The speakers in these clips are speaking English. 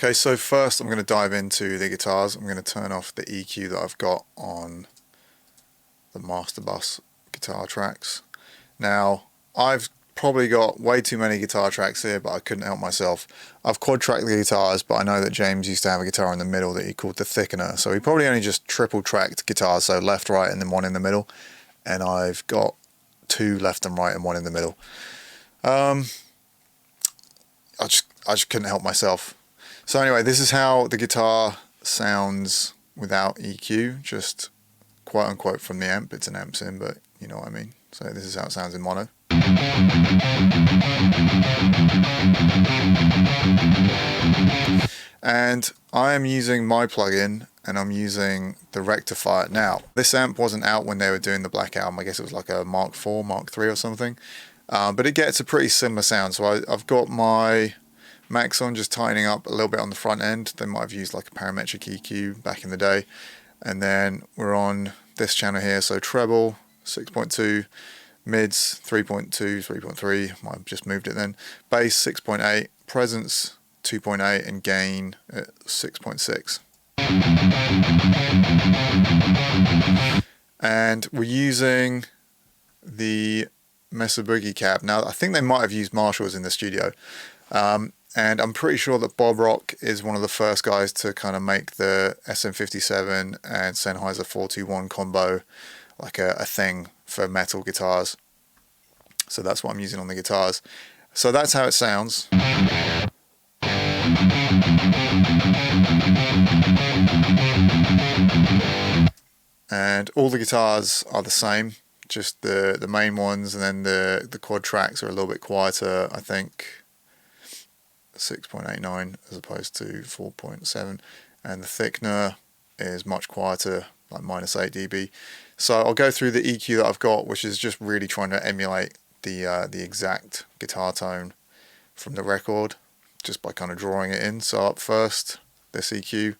Okay, so first I'm going to dive into the guitars. I'm going to turn off the EQ that I've got on the master bus guitar tracks. Now, I've probably got way too many guitar tracks here, but I couldn't help myself. I've quad tracked the guitars, but I know that James used to have a guitar in the middle that he called the thickener, so he probably only just triple tracked guitars, so left, right, and then one in the middle, and I've got two left and right and one in the middle. I just couldn't help myself. So anyway, this is how the guitar sounds without EQ, just quote unquote from the amp. It's an amp sim, but you know what I mean. So this is how it sounds in mono. And I am using my plugin, and I'm using the rectifier. Now, this amp wasn't out when they were doing the Black Album. I guess it was like a Mark IV, Mark III or something. But it gets a pretty similar sound. So I've got my max on, just tightening up a little bit on the front end. They might have used like a parametric EQ back in the day. And then we're on this channel here, so treble 6.2, mids 3.2, 3.3, might have just moved it then, bass 6.8, presence 2.8, and gain at 6.6. And we're using the Mesa Boogie cab. Now, I think they might have used Marshalls in the studio. And I'm pretty sure that Bob Rock is one of the first guys to kind of make the SM57 and Sennheiser 421 combo like a thing for metal guitars. So that's what I'm using on the guitars. So that's how it sounds. And all the guitars are the same, just the main ones, and then the quad tracks are a little bit quieter, I think 6.89 as opposed to 4.7, and the thickener is much quieter, like -8 dB. So I'll go through the EQ that I've got, which is just really trying to emulate the exact guitar tone from the record, just by kind of drawing it in. So up first, this EQ,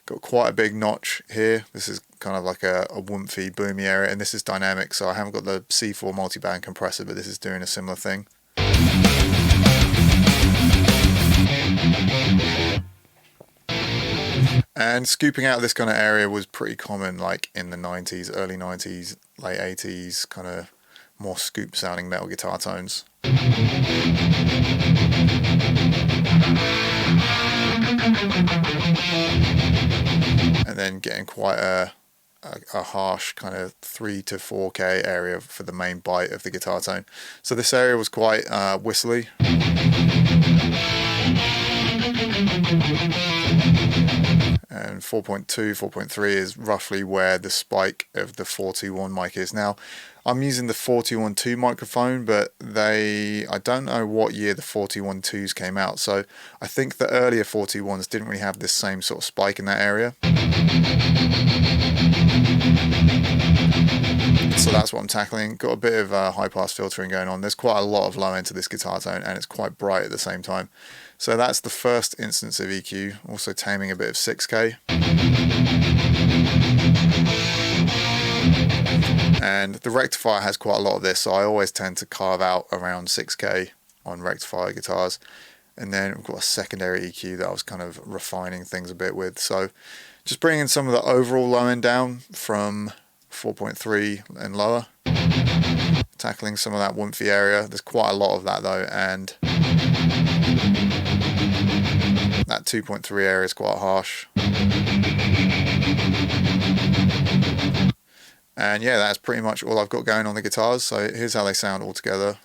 got quite a big notch here. This is kind of like a woomphy, boomy area, and this is dynamic, so I haven't got the C4 multiband compressor, but this is doing a similar thing. And scooping out this kind of area was pretty common, like in the 90s, early 90s, late 80s, kind of more scoop sounding metal guitar tones. And then getting quite a harsh kind of 3 to 4K area for the main bite of the guitar tone. So this area was quite whistly. And 4.2, 4.3 is roughly where the spike of the 421 mic is. Now, I'm using the 421-2 microphone, but I don't know what year the 421-2s came out, so I think the earlier 421s didn't really have this same sort of spike in that area. So that's what I'm tackling. Got a bit of high pass filtering going on. There's quite a lot of low end to this guitar tone, and it's quite bright at the same time. So that's the first instance of EQ. Also taming a bit of 6K. And the rectifier has quite a lot of this, so I always tend to carve out around 6K on rectifier guitars. And then we've got a secondary EQ that I was kind of refining things a bit with. So just bringing some of the overall low end down from 4.3 and lower. Tackling some of that woomphy area. There's quite a lot of that though, and that 2.3 area is quite harsh. And yeah, that's pretty much all I've got going on the guitars. So here's how they sound all together.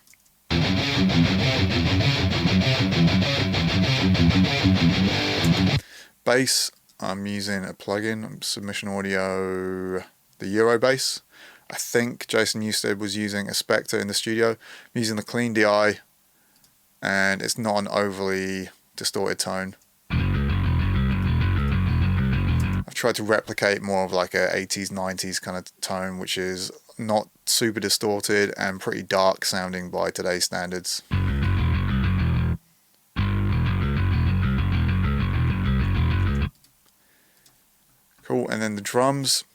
Bass, I'm using a plugin, Submission Audio, the Euro bass. I think Jason Newsted was using a Spectre in the studio. I'm using the Clean DI, and it's not an overly distorted tone. I've tried to replicate more of like a 80s, 90s kind of tone, which is not super distorted and pretty dark sounding by today's standards. Cool, and then the drums.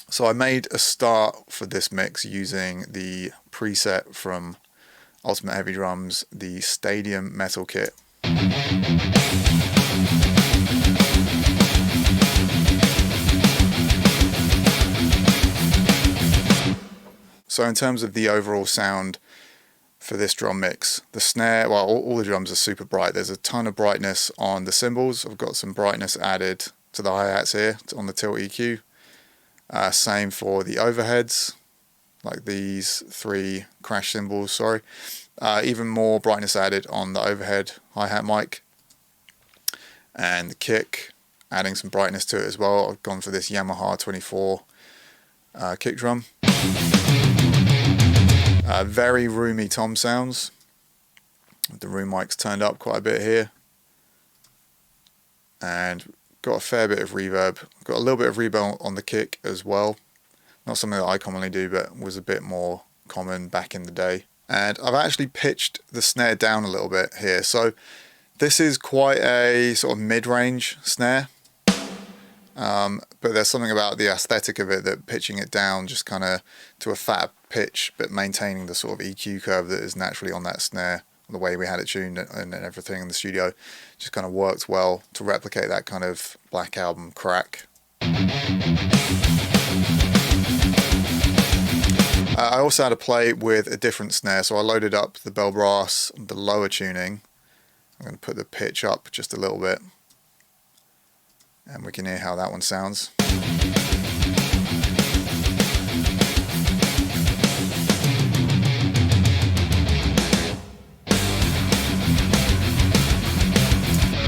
So I made a start for this mix using the preset from Ultimate Heavy Drums, the Stadium Metal Kit. So in terms of the overall sound for this drum mix, the snare, well, all the drums are super bright. There's a ton of brightness on the cymbals. I've got some brightness added to the hi-hats here on the tilt EQ. Same for the overheads, like these 3 crash cymbals, sorry. Even more brightness added on the overhead hi-hat mic. And the kick, adding some brightness to it as well. I've gone for this Yamaha 24 kick drum. Very roomy tom sounds. The room mic's turned up quite a bit here. And got a fair bit of reverb. Got a little bit of reverb on the kick as well. Not something that I commonly do, but was a bit more common back in the day. And I've actually pitched the snare down a little bit here. So this is quite a sort of mid-range snare. But there's something about the aesthetic of it that pitching it down just kind of to a fat pitch, but maintaining the sort of EQ curve that is naturally on that snare, the way we had it tuned and everything in the studio, just kind of worked well to replicate that kind of Black Album crack. I also had to play with a different snare, so I loaded up the bell brass, the lower tuning. I'm going to put the pitch up just a little bit, and we can hear how that one sounds.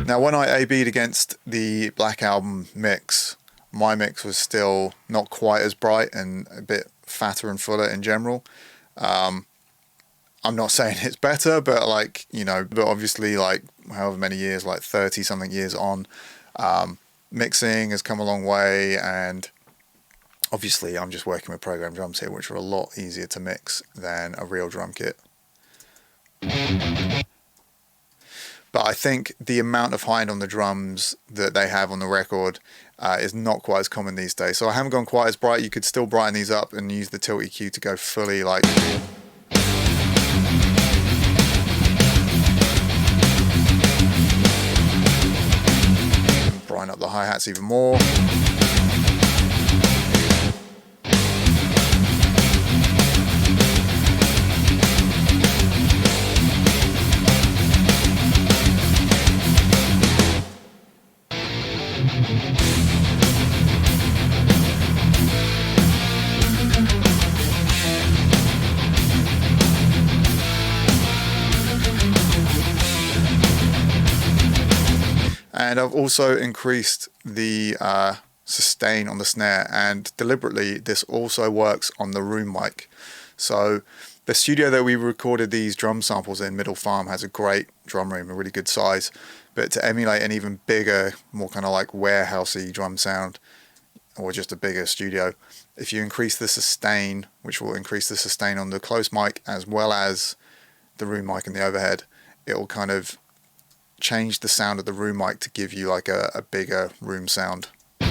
Now when I A/B'd against the Black Album mix, my mix was still not quite as bright and a bit fatter and fuller in general. I'm not saying it's better, but like, you know, but obviously like however many years, like 30 something years on, mixing has come a long way, and obviously I'm just working with programmed drums here, which are a lot easier to mix than a real drum kit. But I think the amount of high end on the drums that they have on the record is not quite as common these days. So I haven't gone quite as bright. You could still brighten these up and use the tilt EQ to go fully like... brighten up the hi-hats even more. And I've also increased the sustain on the snare, and deliberately this also works on the room mic. So the studio that we recorded these drum samples in, Middle Farm, has a great drum room, a really good size. But to emulate an even bigger, more kind of like warehousey drum sound, or just a bigger studio, if you increase the sustain, which will increase the sustain on the close mic as well as the room mic and the overhead, it will kind of change the sound of the room mic to give you like a bigger room sound. I'll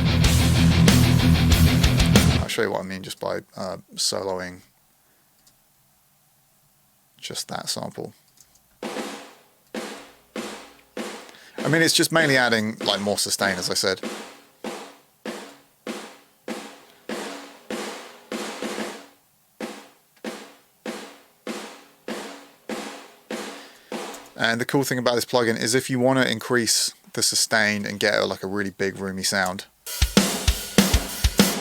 show you what I mean just by soloing just that sample. I mean, it's just mainly adding like more sustain, as I said. And the cool thing about this plugin is if you want to increase the sustain and get like a really big roomy sound,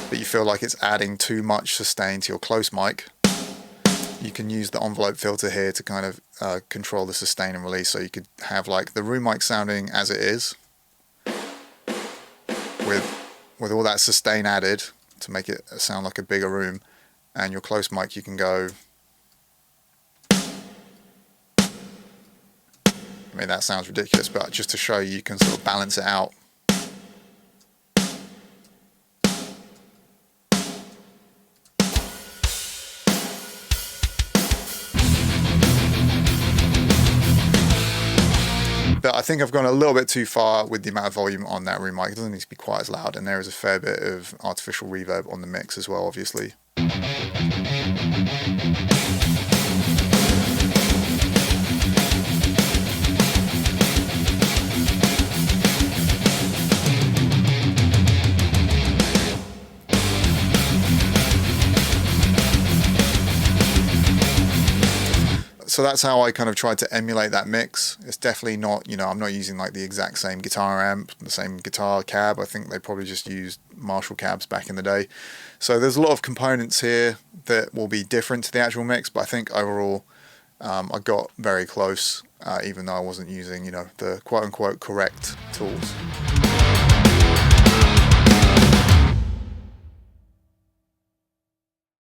but you feel like it's adding too much sustain to your close mic, you can use the envelope filter here to kind of control the sustain and release. So you could have like the room mic sounding as it is, with all that sustain added to make it sound like a bigger room, and your close mic you can go... I mean, that sounds ridiculous, but just to show you, you can sort of balance it out. But I think I've gone a little bit too far with the amount of volume on that room mic. It doesn't need to be quite as loud, and there is a fair bit of artificial reverb on the mix as well, obviously. So that's how I kind of tried to emulate that mix. It's definitely not, you know, I'm not using like the exact same guitar amp, the same guitar cab. I think they probably just used Marshall cabs back in the day. So there's a lot of components here that will be different to the actual mix, but I think overall I got very close, even though I wasn't using, you know, the quote-unquote correct tools.